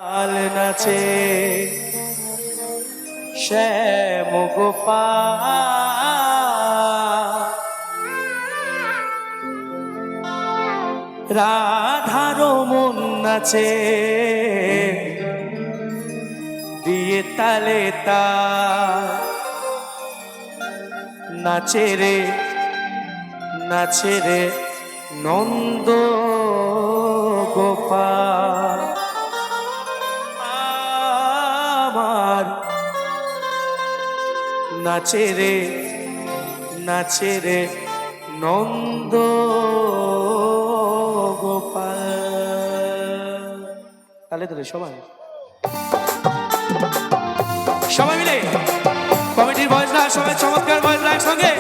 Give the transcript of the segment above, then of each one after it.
লাল নাচে শ্যাম গোপাল, রাধার মন নাচে দিয়ে তালে তাল। নাচে রে নন্দ গোপাল, আমার নাচে রে নন্দ গোপাল। তাহলে তো সবাই মিলে কমিটির বয়সরা সবাই চমৎকার বয়সরা একসঙ্গে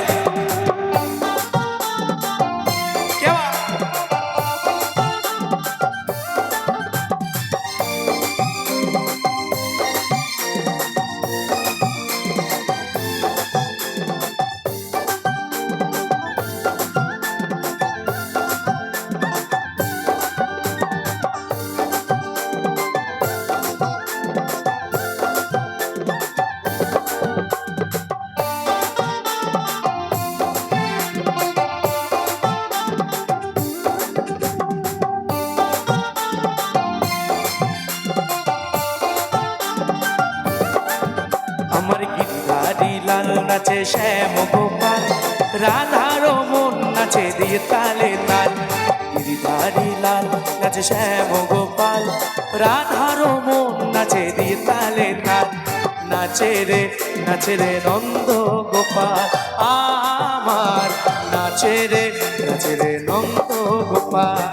আমার গিরিধারী লাল নাচে শ্যাম গোপাল, রাধার মন নাচে দিয়ে তালে তাল। গিরিধারী লাল নাচে শ্যাম গোপাল, রাধার মন নাচে দিয়ে তালে তাল। নাচে রে নন্দ গোপাল, আমার নাচে রে নন্দ গোপাল।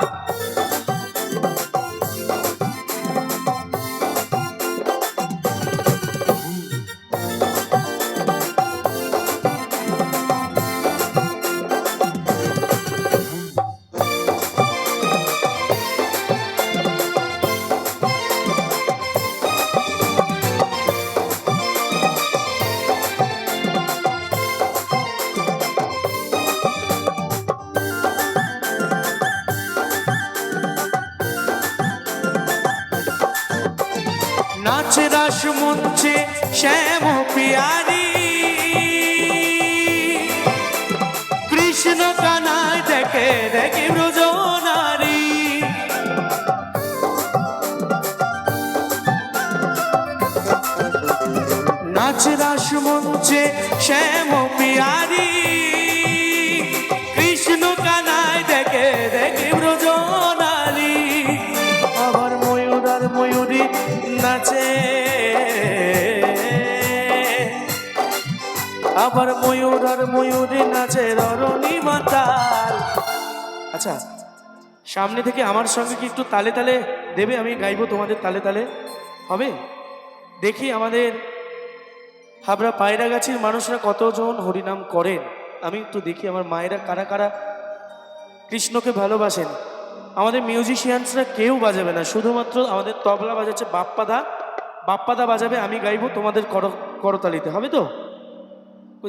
নাচে রাস মঞ্চে শ্যাম পিয়ারি, কৃষ্ণ কানায় দেখে ব্রজ নারী। নাচে রাস মঞ্চে শ্যাম পিয়ারি, কৃষ্ণ কানায় দেখে ব্রজ নারী। আবার ময়ূর আর ময়ূরী নাচে, আবার ময়ূর আর ময়ূরী নাচে ররণী মাতাল। আচ্ছা, সামনে থেকে আমার সঙ্গে কি একটু তালে তালে দেবে? আমি গাইবো তোমাদের তালে তালে, হবে? দেখি আমাদের হাবড়া পায়রাগাছির মানুষরা কতজন হরিনাম করেন, আমি একটু দেখি আমার মায়েরা কারা কারা কৃষ্ণকে ভালোবাসেন। আমাদের মিউজিশিয়ানসরা কেউ বাজাবে না, শুধুমাত্র আমাদের তবলা বাজাচ্ছে বাপ্পাদা বাজাবে, আমি গাইবো, তোমাদের করতালিতে হবে তো?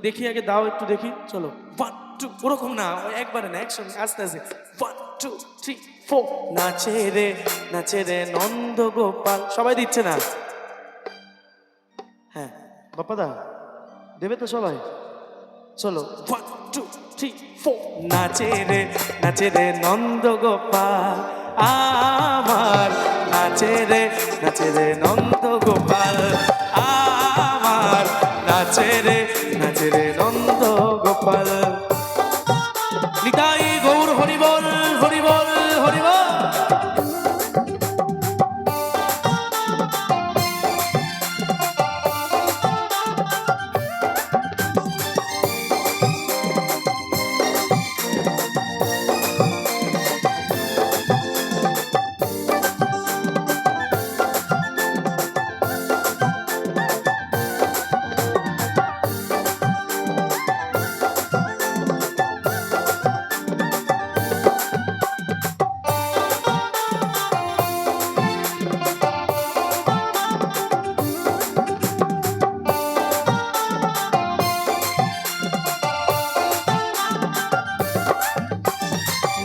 দেখি আগে দাও একটু দেখি, চলো 1 2, ওরকম না, একবারে না, একসঙ্গে আস্তে আস্তে 1 2 3 4। নাচে রে নন্দ গোপাল, সবাই দিচ্ছে না? হ্যাঁ বাপ্পাদা দেবে তো সবাই? চলো 1 2 3 4। নাচে রে নন্দ গোপাল, আমার নাচে রে নন্দ গোপাল, আমার নাচে রে নন্দ গোপাল। নিতাই গৌর হরিবল হরিবল হরিবল।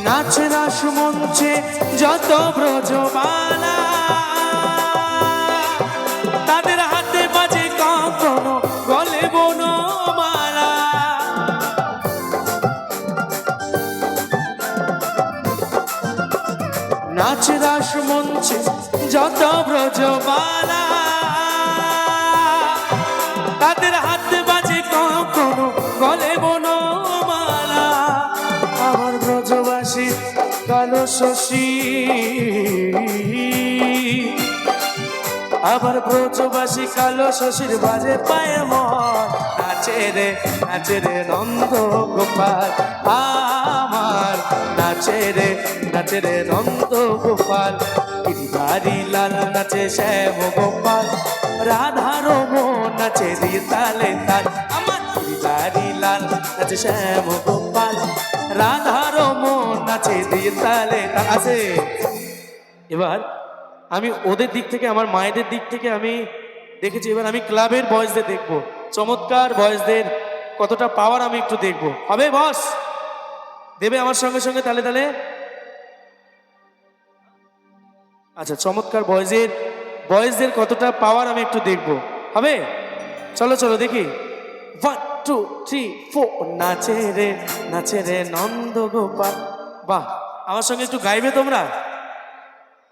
নাচ রাস মঞ্চে যত ব্রজবালা ব্রজবালা তাদের হাতে বাজে কখনো গলে বনমালা আমার ব্রজবাসী কালো শশী আবার ব্রজবাসী কালো শশীর বাজে পায়ে মন নাচে রে নন্দ গোপাল আমার নাচে রে নন্দ গোপাল গিরিধারী লাল নাচে শ্যাম গোপাল রাধার মন নাচে দিয়ে তালে তাল আমার গিরিধারী লাল নাচে শ্যাম গোপাল রাধার মন নাচে দিয়ে তালে তাল আছে। এবার আমি ওদের দিক থেকে আমার মায়েদের দিক থেকে আমি দেখেছি, এবার আমি ক্লাবের বয়েজদের দেখবো, চমৎকার বয়েজদের কতটা পাওয়ার আমি একটু দেখবো। হবে বস? দেবে আমার সঙ্গে সঙ্গে তালে তালে? আচ্ছা, চমৎকার বয়েজদের কতটা পাওয়ার আমি একটু দেখবো। হবে? চলো চলো দেখি। 1 2 3 4 নাচে রে নন্দ গোপাল। বাহ, আমার সঙ্গে একটু গাইবে তোমরা?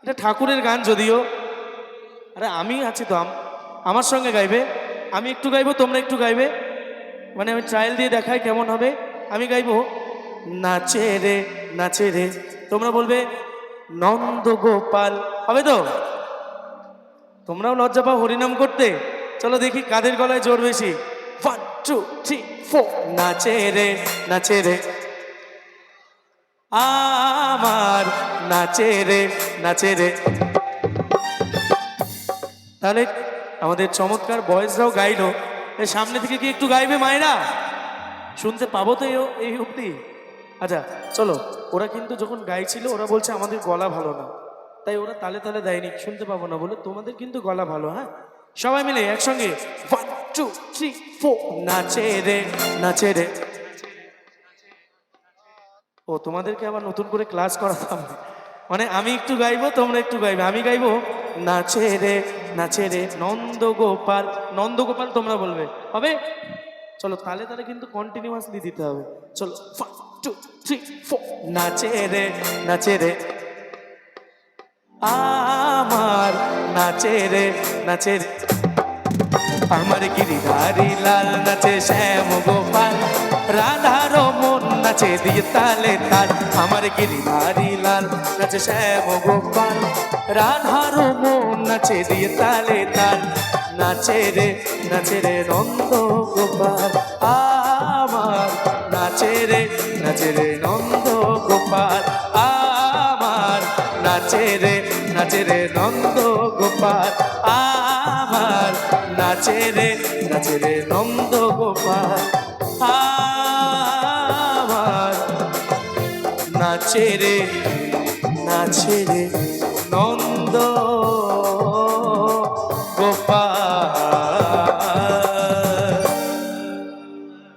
এটা ঠাকুরের গান যদিও, আরে আমি আছি তো, আমার সঙ্গে গাইবে। আমি একটু গাইবো, তোমরা একটু গাইবে, মানে আমি ট্রায়াল দিয়ে দেখাই কেমন হবে। আমি গাইবো নাচে রে, তোমরা বলবে নন্দ গোপাল। হবে তো? তোমরাও লজ্জা পাও হরিনাম করতে? চলো দেখি কাদের গলায় জোর বেশি। 1 2 3 4 নাচে রে আমার নাচে রে। তাহলে আমাদের চমৎকার বয়েজরাও গাইলো, সামনে থেকে কি একটু গাইবে মায়েরা? শুনতে পাবো তো এই অব্দি? আচ্ছা চলো, ওরা কিন্তু যখন গাইছিল ওরা বলছে আমাদের গলা ভালো না, তাই ওরা তালে তালে দেয়নি, শুনতে পাবো না বলে। তোমাদের কিন্তু গলা ভালো। হ্যাঁ, সবাই মিলে একসঙ্গে 1 2 3 4 নাচে রে। ও, তোমাদেরকে আবার নতুন করে ক্লাস করাতাম, মানে আমি একটু গাইবো, তোমরা একটু গাইবে। আমি গাইবো নাচে রে নন্দ গোপাল, তোমরা বলবে। হবে? চলো তালে তালে কিন্তু কন্টিনিউয়াসলি দিতে হবে। চলো 1 2 3 4 নাচে রে আমার নাচে রে আমার গিরিধারী লাল নাচে শ্যাম গোপাল রাধার মন নাচে দিয়ে তালে তাল আমার গিরিধারী লাল নাচে শ্যাম গোপাল রাধার মন নাচে দিয়ে তালে তাল নাচে রে নন্দ গোপাল আমার নাচে রে নন্দ গোপাল আমার নাচে রে নন্দ গোপাল আমার নাচে রে নন্দ গোপাল আমার নাচে রে নন্দ